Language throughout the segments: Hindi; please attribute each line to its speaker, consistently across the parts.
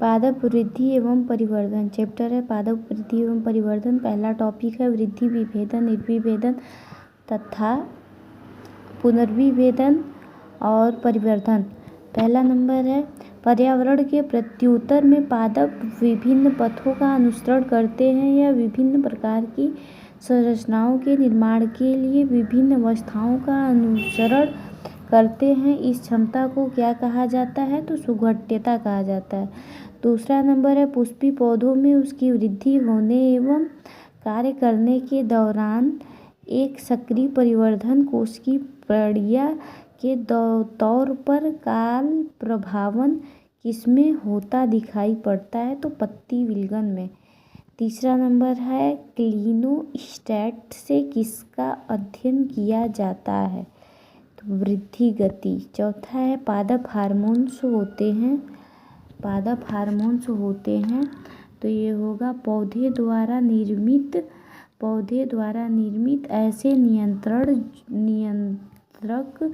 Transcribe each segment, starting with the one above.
Speaker 1: पादप वृद्धि एवं परिवर्धन चैप्टर है पादप वृद्धि एवं परिवर्धन। पहला टॉपिक है वृद्धि विभेदन, निर्विभेदन तथा पुनर्विभेदन और परिवर्धन। पहला नंबर है पर्यावरण के प्रत्युत्तर में पादप विभिन्न पथों का अनुसरण करते हैं या विभिन्न प्रकार की संरचनाओं के निर्माण के लिए विभिन्न अवस्थाओं का अनुसरण करते हैं। इस क्षमता को क्या कहा जाता है? तो सुगठितता कहा जाता है। दूसरा नंबर है पुष्पी पौधों में उसकी वृद्धि होने एवं कार्य करने के दौरान एक सक्रिय परिवर्धन कोश की प्रक्रिया के तौर पर काल प्रभावन किसमें होता दिखाई पड़ता है? तो पत्ती विलगन में। तीसरा नंबर है क्लिनोस्टैट से किसका अध्ययन किया जाता है? तो वृद्धि गति। चौथा है पादप हार्मोन्स होते हैं तो ये होगा पौधे द्वारा निर्मित ऐसे नियंत्रक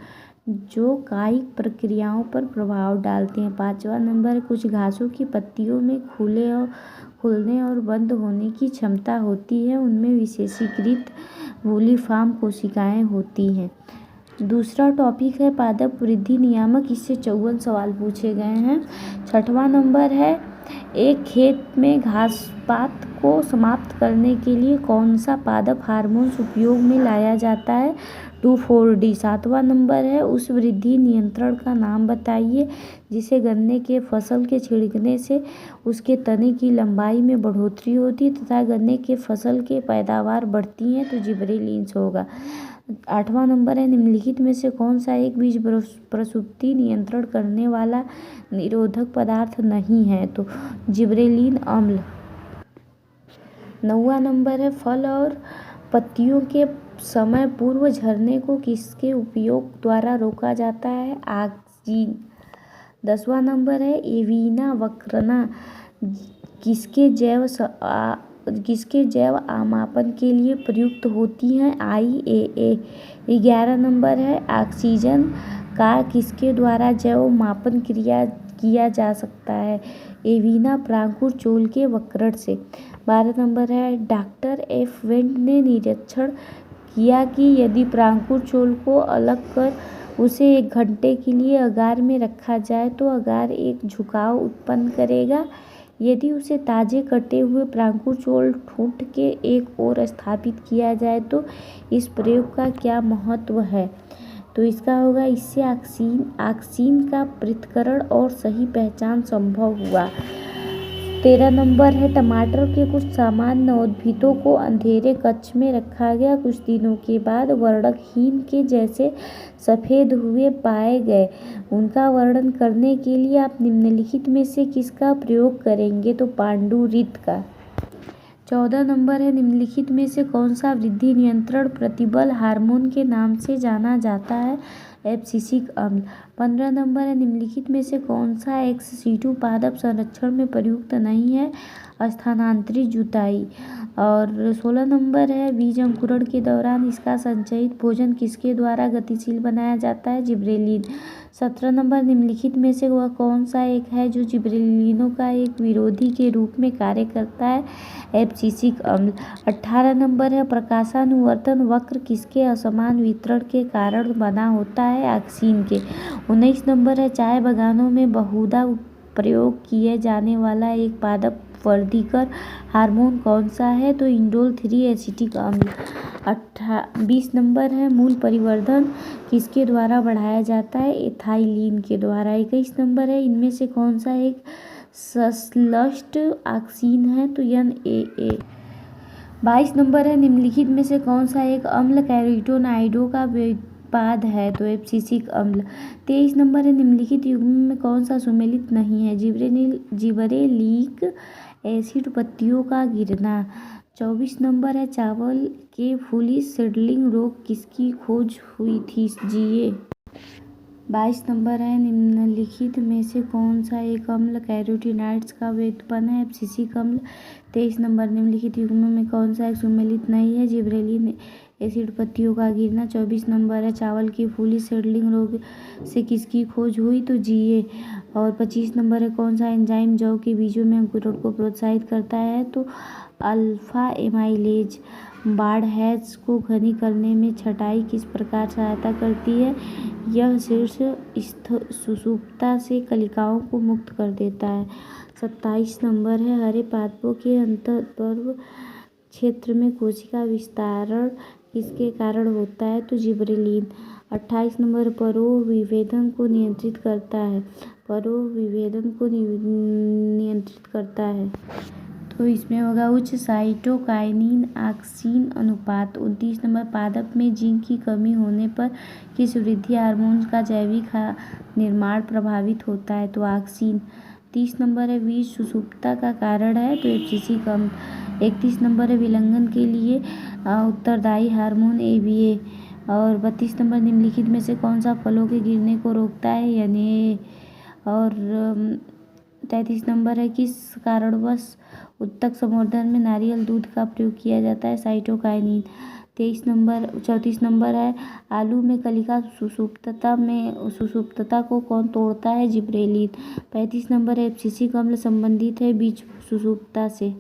Speaker 1: जो कायिक प्रक्रियाओं पर प्रभाव डालते हैं। पांचवा नंबर कुछ घासों की पत्तियों में खुलने और बंद होने की क्षमता होती है, उनमें विशेषीकृत वूलिफॉर्म कोशिकाएं होती हैं। दूसरा टॉपिक है पादप वृद्धि नियामक, इससे 54 सवाल पूछे गए हैं। छठवां नंबर है एक खेत में घासपात को समाप्त करने के लिए कौन सा पादप हार्मोन उपयोग में लाया जाता है? 2,4-D। सातवां नंबर है उस वृद्धि नियंत्रण का नाम बताइए जिसे गन्ने के फसल के छिड़कने से उसके तने की लंबाई में बढ़ोतरी होती है तथा गन्ने के फसल के पैदावार बढ़ती है। तो जिबरेलिन्स होगा। आठवां नंबर है निम्नलिखित में से कौन सा एक बीज प्रसुप्ति नियंत्रण करने वाला निरोधक पदार्थ नहीं है? तो जिबरेलिन अम्ल। नौवां नंबर है फल और पत्तियों के समय पूर्व झरने को किसके उपयोग द्वारा रोका जाता है? ऑक्सीन। 10वां नंबर है एविना वक्रना किसके जैव आमापन के लिए प्रयुक्त होती हैं? IAA। 11 नंबर है ऑक्सीजन का किसके द्वारा जैव मापन किया जा सकता है? एविना प्रांकुर-चोल के वक्रण से। 12 नंबर है डॉक्टर F. वेंट ने निरीक्षण किया कि यदि प्रांकुर-चोल को अलग कर उसे 1 घंटे के लिए अगार में रखा जाए तो अगार एक झुकाव उत्पन्न करेगा। यदि उसे ताजे कटे हुए प्रांकुर-चोल ठूंठ के एक ओर स्थापित किया जाए तो इस प्रयोग का क्या महत्व है? तो इसका होगा इससे ऑक्सीन का पृथक्करण और सही पहचान संभव हुआ। 13 नंबर है टमाटर के कुछ सामान्य उद्भिदों को अंधेरे कक्ष में रखा गया, कुछ दिनों के बाद वर्णहीन के जैसे सफेद हुए पाए गए। उनका वर्णन करने के लिए आप निम्नलिखित में से किसका प्रयोग करेंगे? तो पांडुरित का। 14 नंबर है निम्नलिखित में से कौन सा वृद्धि नियंत्रण प्रतिबल हार्मोन के नाम से जाना जाता है? एब्सिसिक अम्ल। 15 नंबर है निम्नलिखित में से कौन सा एक्स सीटू पादप संरक्षण में प्रयुक्त नहीं है? स्थानांतरित जुताई। और 16 नंबर है बीज अंकुरण के दौरान इसका संचयित भोजन किसके द्वारा गतिशील बनाया जाता है? जिबरेलिन। 17 नंबर निम्नलिखित में से वह कौन सा एक है जो जिबरेलिनों का एक विरोधी के रूप में कार्य करता है? एब्सिसिक अम्ल। 18 नंबर है प्रकाशानुवर्तन वक्र किसके असमान वितरण के कारण बना होता है? ऑक्सीन के। 19 नंबर है चाय बागानों में बहुधा प्रयोग किए जाने वाला एक पादप वर्धीकर हार्मोन कौन सा है? तो इंडोल 3 एसिटिक अम्ल। 20 नंबर है मूल परिवर्धन किसके द्वारा बढ़ाया जाता है? एथाइलिन के द्वारा। 21 नंबर है इनमें से कौन सा एक संश्लिष्ट ऑक्सीन है? तो NAA। 22 नंबर है निम्नलिखित में से कौन सा एक अम्ल कैरोटीनॉइडों का उत्पाद है? तो एब्सिसिक अम्ल। 23 नंबर है निम्नलिखित युग्म में कौन सा सुमेलित नहीं है? जिबरेलिक एसिड पत्तियों का गिरना। 24 नंबर है चावल के फुली सीडलिंग रोग किसकी खोज हुई थी? GA। 22 नंबर है निम्नलिखित में से कौन सा एक अम्ल कैरोटीनॉइड्स का व्युत्पन्न है? एब्सिसिक अम्ल। 23 नंबर निम्नलिखित युग्मों में कौन सा एक सुमेलित नहीं है? जिबरेलिन एसिड पत्तियों का गिरना। 24 नंबर है चावल की फूली सेडलिंग रोग से किसकी खोज हुई, तो जीए। और 25 नंबर है कौन सा एंजाइम जौ के बीजों में अंकुरण को प्रोत्साहित करता है, तो अल्फा एमाइलेज। बाढ़ को घनी करने में छंटाई किस प्रकार सहायता करती है, यह शीर्ष सुषुप्ता से कलिकाओं को मुक्त कर देता है। 27 नंबर है हरे पादपों के अंतर्पर्व क्षेत्र में कोशिका विस्तारण किसके कारण होता है, तो जिबरेलिन। 28 नंबर परोविभेदन को नियंत्रित करता है, परोविभेदन को नियंत्रित करता है, तो इसमें होगा उच्च साइटोकाइनिन ऑक्सिन अनुपात। 29 नंबर पादप में जिंक की कमी होने पर किस वृद्धि हार्मोन का जैविक निर्माण प्रभावित होता है, तो ऑक्सिन। 30 नंबर है बीज सुषुप्ता का कारण है, तो एफसीसी कम। 31 नंबर है विलंघन के लिए उत्तरदायी हार्मोन एबीए। और 32 नंबर निम्नलिखित में से कौन सा फलों के गिरने को रोकता है, यानी। और 33 नंबर है किस कारणवश उत्तक संवर्धन में नारियल दूध का प्रयोग किया जाता है, साइटोकाइनिन। 34 नंबर है आलू में कलिका सुषुप्तता को कौन तोड़ता है, जिब्रेलिन। 35 नंबर है एब्सिसिक अम्ल संबंधित है बीज सुषुप्ता से।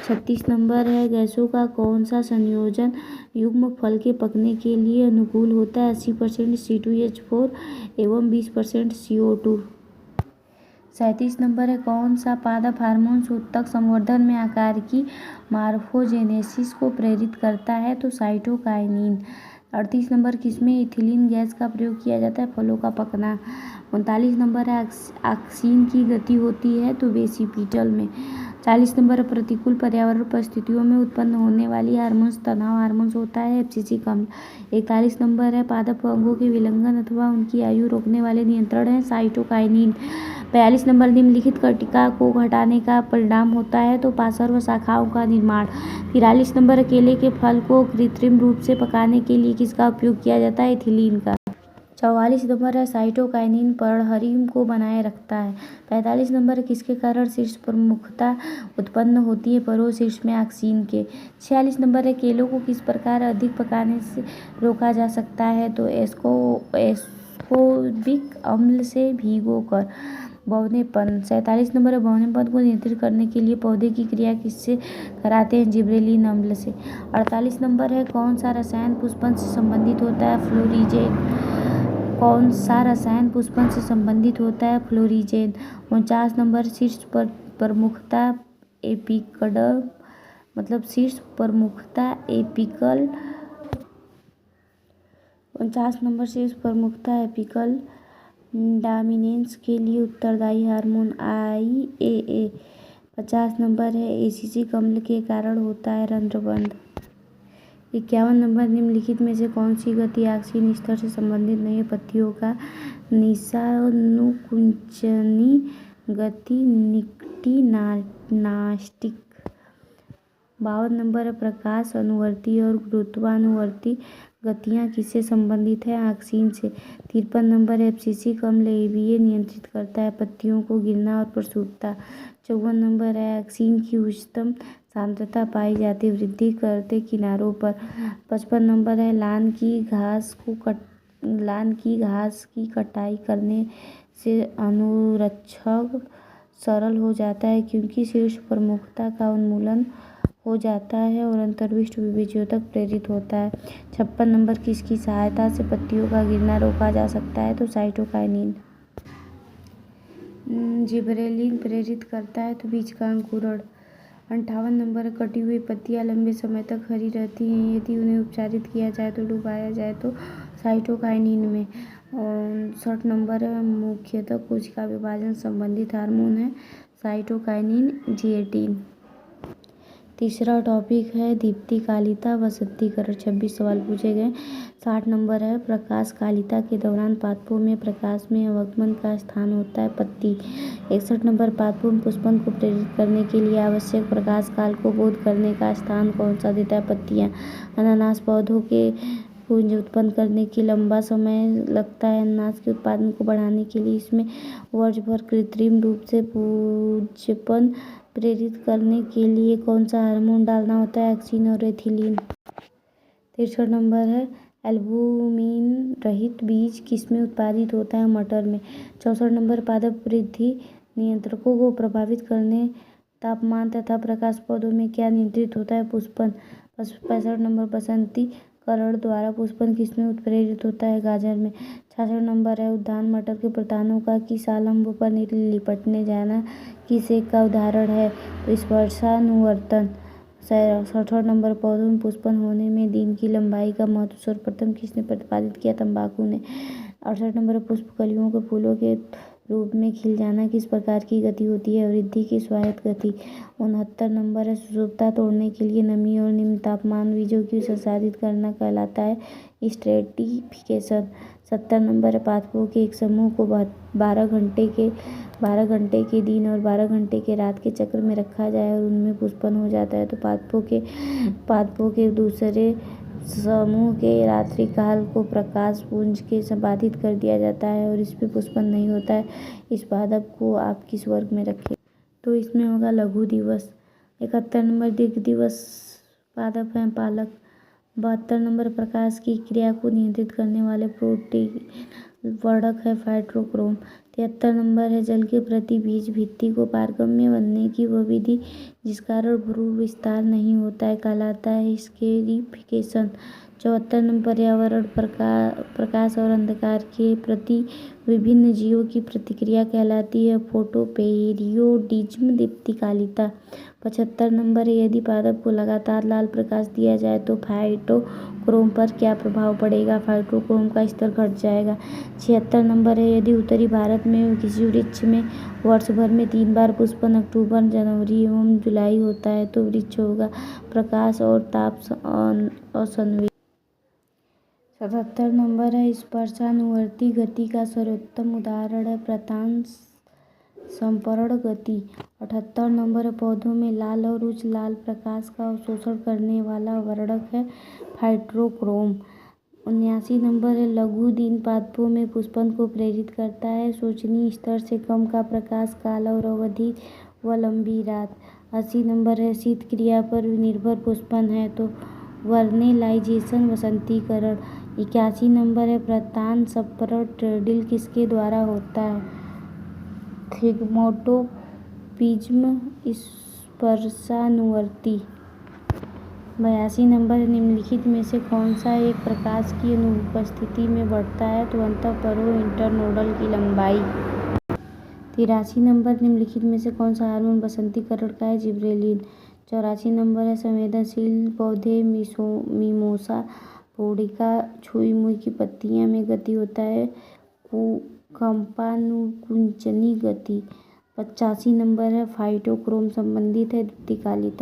Speaker 1: 36 नंबर है गैसों का कौन सा संयोजन युग्म फल के पकने के लिए अनुकूल होता है, 80% C2H4 एवं 20% CO2। 37 नंबर है कौन सा पादप हार्मोन उत्तक संवर्धन में आकार की मॉर्फोजेनेसिस को प्रेरित करता है, तो साइटोकाइनिन। 38 नंबर किसमें इथिलीन गैस का प्रयोग किया जाता है, फलों का पकना। 39 नंबर है ऑक्सीन की गति होती है, तो वेसिपिटल में। 40 नंबर प्रतिकूल पर्यावरण परिस्थितियों में उत्पन्न होने वाली हार्मोन्स तनाव हार्मोन्स होता है, एब्सिसिक अम्ल। 41 नंबर है पादप अंगों के विलंघन अथवा उनकी आयु रोकने वाले नियंत्रण है, साइटोकाइनिन। 42 नंबर निम्नलिखित कटिका को हटाने का परिणाम होता है, तो पार्श्व शाखाओं का निर्माण। 43 नंबर केले के फल को कृत्रिम रूप से पकाने के लिए किसका उपयोग किया जाता है, इथिलीन का। 44 नंबर है साइटोकाइनिन पर्णहरिम को बनाए रखता है। 45 नंबर किसके कारण शीर्ष प्रमुखता उत्पन्न होती है, परो शीर्ष में ऑक्सीन के। 46 नंबर है केलों को किस प्रकार अधिक पकाने से रोका जा सकता है, तो एस्कोर्बिक अम्ल से भिगोकर। बौनेपन। 47 नंबर है बौनेपन को नियंत्रित करने के लिए पौधे की क्रिया किससे कराते हैं, जिब्रेलिन अम्ल से। 48 नंबर है कौन सा रसायन पुष्पन से संबंधित होता है, फ्लोरीजेन। कौन सा रसायन पुष्पन से संबंधित होता है, फ्लोरीजेन। 49 नंबर शीर्ष प्रमुखता एपिकल मतलब शीर्ष प्रमुखता एपिकल 49 नंबर शीर्ष प्रमुखता एपिकल डोमिनेंस के लिए उत्तरदायी हार्मोन IAA। 50 नंबर है एसिटिक अम्ल के कारण होता है रंध्रबंध। 51 नंबर निम्नलिखित में से कौन सी गति ऑक्सीन स्तर से संबंधित नहीं है, पत्तियों का निशानुकुंचनी गति निक्टिनास्टिक। 52 नंबर है प्रकाश अनुवर्ती और गुरुत्वानुवर्ती गतियाँ किससे संबंधित है, ऑक्सीन से। 53 नंबर है एब्सिसिक अम्ल एबीए नियंत्रित करता है पत्तियों को गिरना और प्रसूपता। 54 नंबर है ऑक्सीन की उच्चतम सांद्रता पाई जाती वृद्धि करते किनारों पर। 55 नंबर है लान की घास की कटाई करने से अनुरक्षक सरल हो जाता है क्योंकि शीर्ष प्रमुखता का उन्मूलन हो जाता है और अंतर्विष्ट विभेद्योतक प्रेरित होता है। 56 नंबर किसकी सहायता से पत्तियों का गिरना रोका जा सकता है, तो साइटोकाइनिन। जिबरेलिन प्रेरित करता है, तो बीज का अंकुरण। 58 नंबर कटी हुई पत्तियां लंबे समय तक हरी रहती हैं यदि उन्हें उपचारित किया जाए तो डुबाया जाए तो साइटोकाइनिन में। 59 नंबर मुख्यतः कोशिका विभाजन संबंधित हार्मोन है, साइटोकाइनिन G18। तीसरा टॉपिक है दीप्तिकालिता वसंतीकरण। 26 सवाल पूछे गए। 60 नंबर है प्रकाश कालिता के दौरान पादपों में प्रकाश में अवगमन का स्थान होता है, पत्ती। 61 नंबर पादपों में पुष्पन को प्रेरित करने के लिए आवश्यक प्रकाश काल को बोध करने का स्थान कौन सा देता है, पत्तियां। अनानास पौधों के पुंज उत्पन्न करने के लंबा समय लगता है, अनानास के उत्पादन को बढ़ाने के लिए इसमें वर्ष भर कृत्रिम रूप से पुंजपन प्रेरित करने के लिए कौन सा हार्मोन डालना होता है, ऑक्सीन और एथिलीन। 63 नंबर है एल्बुमिन रहित बीज किसमें उत्पादित होता है? मटर में। 64 नंबर पादप वृद्धि नियंत्रकों को प्रभावित करने तापमान तथा प्रकाश पौधों में क्या नियंत्रित होता है? पुष्पन। 65 नंबर बसंती करण द्वारा पुष्पन किसमें उत्प्रेरित होता है? गाजर में। 66 नंबर है उद्यान मटर के प्रधानों का किस आलम्ब पर लिपटने जाना किस एक का उदाहरण है? तो स्पर्शानुवर्तन। 67 नंबर पौधों में पुष्पन होने में दिन की लंबाई का महत्व सर्वप्रथम किसने प्रतिपादित किया? तंबाकू ने। 68 नंबर पुष्प कलियों के फूलों के रूप में खिल जाना किस प्रकार की गति होती है? वृद्धि की स्वायत्त गति। 69 नंबर है सुषुप्ता तोड़ने के लिए नमी और निम्न तापमान बीजों की संसाधित करना कहलाता है स्ट्रेटिफिकेशन। 70 नंबर है पादपों के एक समूह को 12 घंटे के दिन और 12 घंटे के रात के चक्र में रखा जाए और उनमें पुष्पन हो जाता है तो पादपों के दूसरे समूह के रात्रि काल को प्रकाश पुंज के बाधित कर दिया जाता है और इसमें पुष्पन नहीं होता है। इस पादप को आप किस वर्ग में रखें? तो इसमें होगा लघु दिवस। 71 नंबर दीर्घ दिवस पादप है पालक। 72 नंबर प्रकाश की क्रिया को नियंत्रित करने वाले प्रोटीन वर्धक है फाइटोक्रोम। 73 नंबर है जल के प्रति बीज भित्ति को पारगम्य बनने की वह विधि जिस कारण भ्रूण विस्तार नहीं होता है कहलाता है स्केरिफिकेशन। 74 नंबर पर्यावरण प्रकाश और अंधकार के प्रति विभिन्न जीवों की प्रतिक्रिया कहलाती है फोटोपेरियोडिज्म दीप्तिकालिता। 75 नंबर है यदि पादप को लगातार लाल प्रकाश दिया जाए तो फाइटोक्रोम पर क्या प्रभाव पड़ेगा? फाइटोक्रोम का स्तर घट जाएगा। 76 नंबर है यदि उत्तरी भारत में किसी वृक्ष में वर्ष भर में 3 बार पुष्पन अक्टूबर जनवरी एवं जुलाई होता है तो वृक्ष होगा प्रकाश और ताप असंवेदी। 77 नंबर है स्पर्शानुवर्ती गति का सर्वोत्तम उदाहरण है प्रतान संपर्ण गति। 78 नंबर है पौधों में लाल और उच्च लाल प्रकाश का अवशोषण करने वाला वर्धक है फाइटोक्रोम। 79 नंबर है लघु दिन पादपों में पुष्पन को प्रेरित करता है शोचनीय स्तर से कम का प्रकाश काल और अवधि व लंबी रात। 80 नंबर है शीत क्रिया पर निर्भर पुष्पन है तो वर्नेलाइजेशन वसंतीकरण। 81 नंबर है प्रतान संपर्ण ट्रेडिल किसके द्वारा होता है? थिग्मोटोपिज्म स्पर्शानुवर्ती। 82 नंबर निम्नलिखित में से कौन सा एक प्रकाश की अनुपस्थिति में बढ़ता है तो अंतःपरो इंटरनोडल की लंबाई। 83 नंबर निम्नलिखित में से कौन सा हार्मोन बसंतीकरण का है? जिब्रेलिन। 84 नंबर है संवेदनशील पौधे मिमोसा पोडिका छुई मुई की पत्तियां में गति होता है कंपानुकुंचनी गति। 85 नंबर है फाइटोक्रोम संबंधित है दीप्तिकालिता।